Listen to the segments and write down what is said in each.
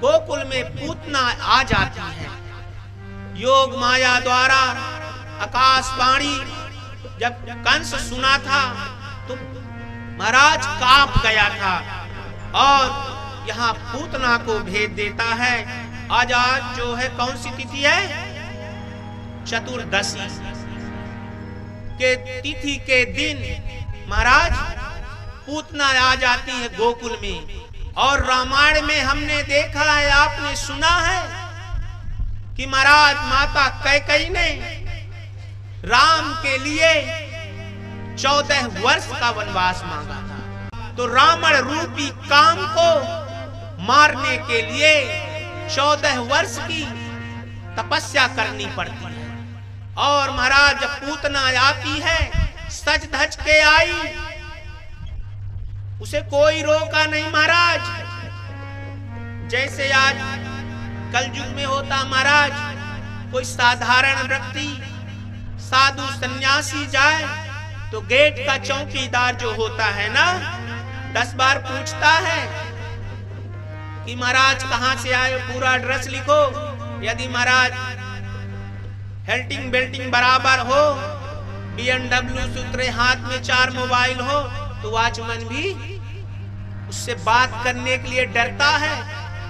गोकुल में पूतना आ जाती है। योग माया द्वारा आकाशवाणी जब कंस सुना था तो महाराज कांप गया था और यहाँ पूतना को भेज देता है। आज जो है कौन सी तिथि है? चतुर्दशी के तिथि के दिन महाराज पूतना आ जाती है गोकुल में। और रामायण में हमने देखा है, आपने सुना है कि महाराज माता कैकेयी ने राम के लिए 14 वर्ष का वनवास मांगा था। तो रावण रूपी काम को मारने के लिए 14 वर्ष की तपस्या करनी पड़ती है। और महाराज जब पूतना आती है सज धज के आई, उसे कोई रोका नहीं महाराज। जैसे आज कलयुग में होता महाराज, कोई साधारण व्यक्ति साधु सन्यासी जाए तो गेट का चौकीदार जो होता है ना 10 बार पूछता है कि महाराज कहां से आए, पूरा एड्रेस लिखो। यदि महाराज हेल्टिंग बेल्टिंग बराबर हो, BMW सूत्रे, हाथ में 4 मोबाइल हो, तो वॉचमैन भी उससे बात करने के लिए डरता है।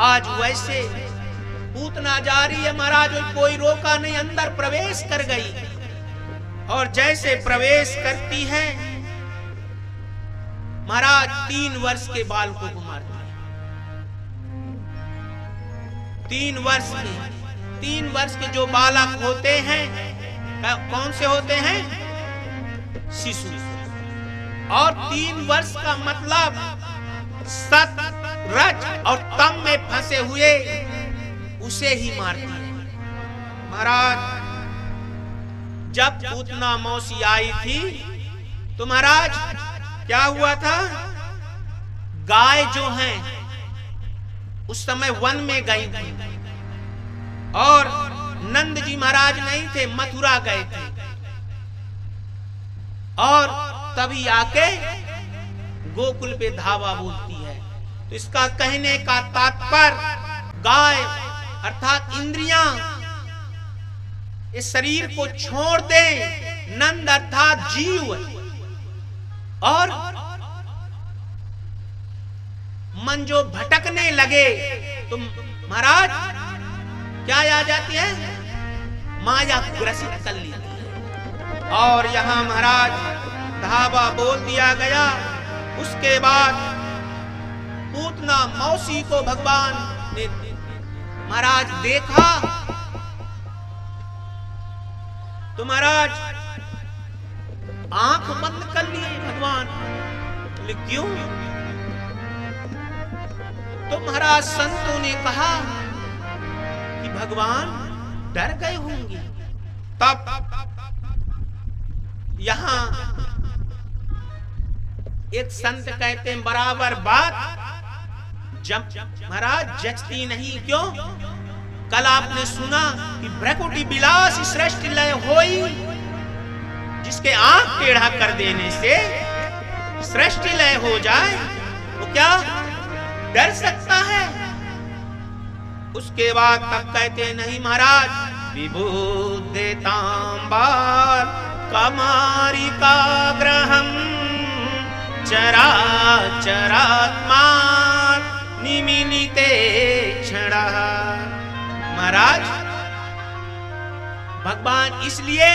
आज वैसे पूतना जा रही है महाराज, कोई रोका नहीं, अंदर प्रवेश कर गई। और जैसे प्रवेश करती है महाराज 3 वर्ष के बाल को घुमाती है। 3 वर्ष के जो बालक होते हैं, कौन से होते हैं? शिशु। और 3 वर्ष का मतलब सत रज और तम में फंसे हुए उसे ही मारती है। महाराज जब पूतना मौसी आई थी तो महाराज क्या हुआ था? गाय जो है उस समय वन में गई थी और नंद जी महाराज नहीं थे, मथुरा गए थे। और तभी आके गोकुल पे धावा बोलती है। तो इसका कहने का तात्पर्य गाय अर्थात इंद्रियां इस शरीर को छोड़ दे, नंद अर्थात जीव, और मन जो भटकने लगे तो महाराज क्या आ जाती है? माया ग्रसित कर लेती है। और यहां महाराज धावा बोल दिया गया। उसके बाद पूतना मौसी को भगवान ने महाराज देखा तो महाराज आंख बंद कर लिए भगवान। क्यों? तो महाराज संतों ने कहा कि भगवान डर गए होंगे। तब यहां एक संत कहते हैं बराबर बात जब महाराज जचती नहीं। क्यों? कल आपने सुना कि भ्रकुटी विलास श्रेष्ठ लय होई, जिसके आंख टेढ़ा कर देने से श्रेष्ठ लय हो जाए वो क्या डर सकता है? उसके बाद तब कहते नहीं महाराज विभूदेतांबार कमारिका ग्रहम चरा चरात्मा निमिलिते क्षण। महाराज भगवान इसलिए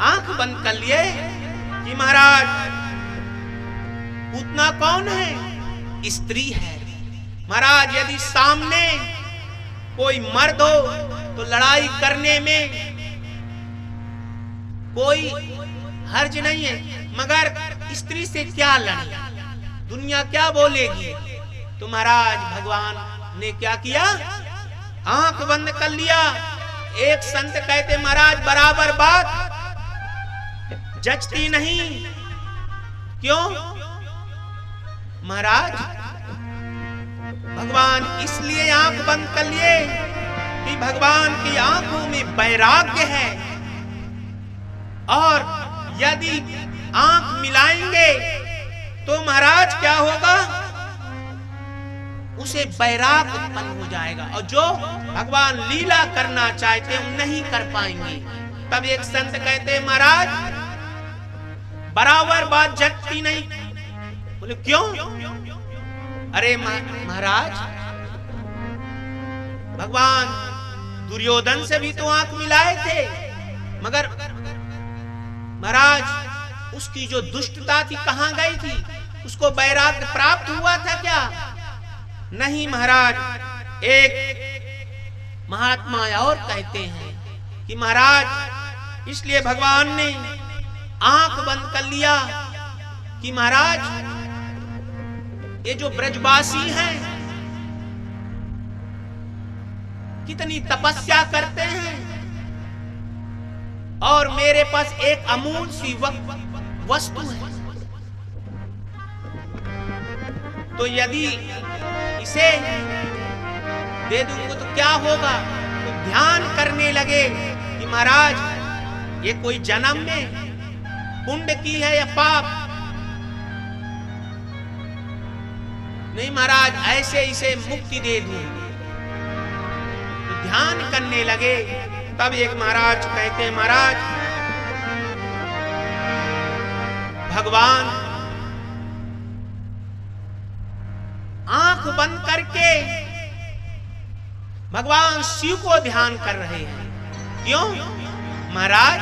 आंख बंद कर लिए कि महाराज पूतना कौन है? स्त्री है। महाराज यदि सामने कोई मर्द हो तो लड़ाई करने में कोई हर्ज नहीं है, मगर स्त्री से क्या लड़े, दुनिया क्या बोलेगी? तो महाराज भगवान ने क्या किया? आंख बंद कर लिया। एक संत कहते महाराज बराबर बात जचती नहीं। क्यों? महाराज भगवान इसलिए आंख बंद कर लिए कि भगवान की आंखों में वैराग्य है। और यदि आंख मिलाएंगे तो महाराज क्या होगा? उसे वैराग उत्पन्न हो जाएगा, और जो भगवान लीला करना चाहते हैं नहीं कर पाएंगे। तब एक संत कहते महाराज बराबर बात जगती नहीं। बोले क्यों? अरे महाराज भगवान दुर्योधन से भी तो आंख मिलाए थे, मगर महाराज उसकी जो दुष्टता थी कहां गई थी? उसको वैराग्य प्राप्त हुआ था क्या? नहीं महाराज। एक महात्मा और कहते हैं कि महाराज इसलिए भगवान ने आंख बंद कर लिया कि महाराज ये जो ब्रजवासी हैं कितनी तपस्या करते हैं, और मेरे पास एक अमूल सी वस्तु है, तो यदि इसे दे दूंगा तो क्या होगा? तो ध्यान करने लगे कि महाराज ये कोई जन्म में पुण्य की है या पाप? नहीं महाराज, ऐसे इसे मुक्ति दे दूं। तो ध्यान करने लगे। तब एक महाराज कहते महाराज भगवान आंख बंद करके भगवान शिव को ध्यान कर रहे हैं। क्यों? महाराज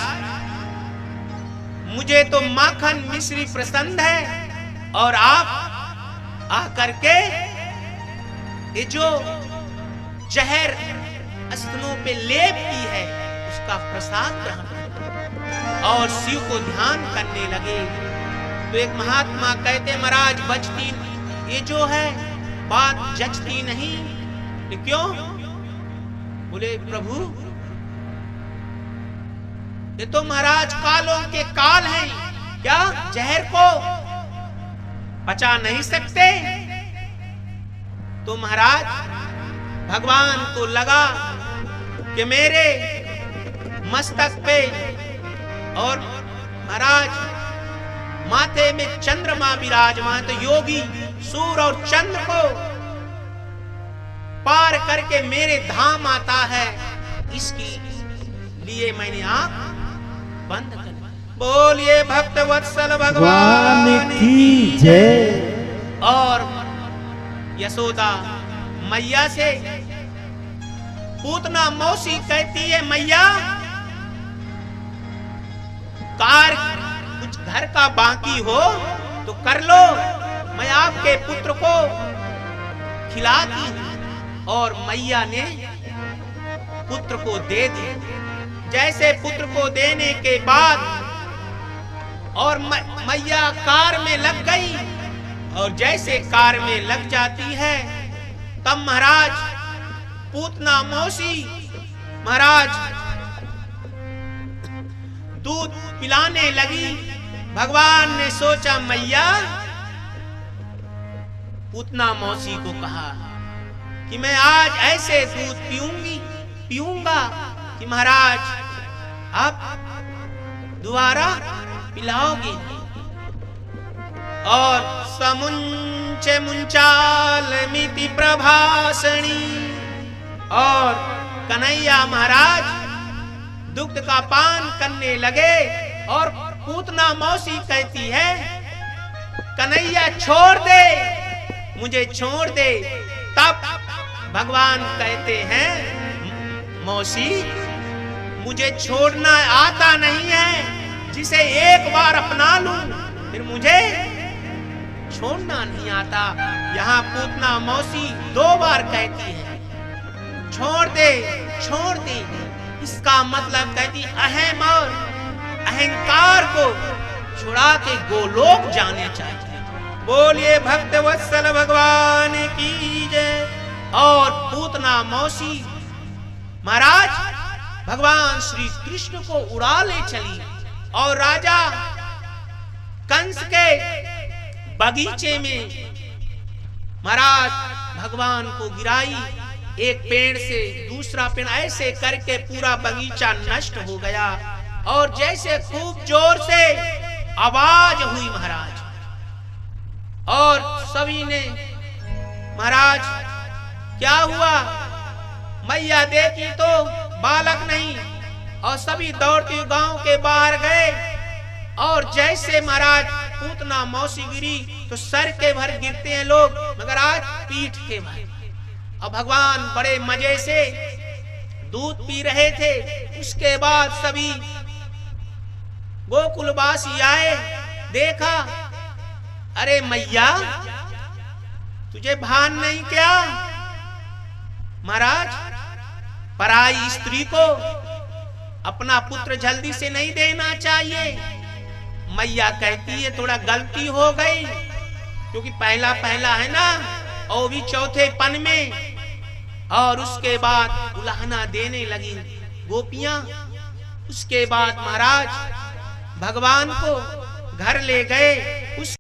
मुझे तो माखन मिश्री पसंद है, और आप आकर के ये जो जहर स्तनों पे लेप की है उसका प्रसाद ग्रहण करते और शिव को ध्यान करने लगे। तो एक महात्मा कहते महाराज बचती ये जो है बात जचती नहीं। क्यों? बोले प्रभु ये तो महाराज कालों के काल हैं, क्या जहर को पचा नहीं सकते? तो महाराज भगवान को लगा कि मेरे मस्तक पे और महाराज माथे में चंद्रमा विराजमान, तो योगी सूर्य और चंद्र को पार करके मेरे धाम आता है, इसकी लिए मैंने आंख बंद कर। बोलिए भक्त वत्सल भगवान की जय। और यशोदा मैया से पूतना मौसी कहती है मैया कार कुछ घर का बाकी हो तो कर लो, मैं आपके पुत्र को खिला दी। और मैया ने पुत्र को दे दी। जैसे पुत्र को देने के बाद और मैया कार में लग गई, और जैसे कार में लग जाती है तब महाराज पूतना मौसी महाराज दूध पिलाने लगी। भगवान ने सोचा मैया पूतना मौसी को कहा कि मैं आज ऐसे दूध पीऊंगा कि महाराज आप दोबारा पिलाओगे। और समुंचे मुंचाल मिति प्रभासणी, और कन्हैया महाराज दुग्ध का पान करने लगे। और पूतना मौसी कहती है कन्हैया छोड़ दे, मुझे छोड़ दे। तब भगवान कहते हैं मौसी मुझे छोड़ना आता नहीं है, जिसे एक बार अपना लूं फिर मुझे छोड़ना नहीं आता। यहाँ पूतना मौसी 2 बार कहती है छोड़ दे छोड़ दे। इसका मतलब कहती अहम और अहंकार को छुड़ा के गोलोक जाने चाहिए। बोलिए भक्त वत्सल भगवान की जय। और पूतना मौसी महाराज भगवान श्री कृष्ण को उड़ा ले चली, और राजा कंस के बगीचे में महाराज भगवान को गिराई। एक पेड़ से दूसरा पेड़ ऐसे करके पूरा बगीचा नष्ट हो गया। और जैसे खूब जोर से आवाज हुई महाराज, और सभी ने महाराज क्या हुआ? मैया देखी तो बालक नहीं, और सभी दौड़ती गांव के बाहर गए, और जैसे महाराज पूतना मौसी गिरी तो सर के भर गिरते हैं लोग, मगर आज पीठ के भर। और भगवान बड़े मजे से दूध पी रहे थे। उसके बाद सभी गोकुलवासी आए, देखा, अरे मैया तुझे भान नहीं क्या? महाराज, पराई स्त्री को अपना पुत्र जल्दी से नहीं देना चाहिए। मैया कहती है थोड़ा गलती हो गई, क्योंकि पहला पहला है ना, और भी चौथे पन में। और उसके बाद उलाहना देने लगी गोपियां। उसके बाद महाराज भगवान को घर ले गए। उस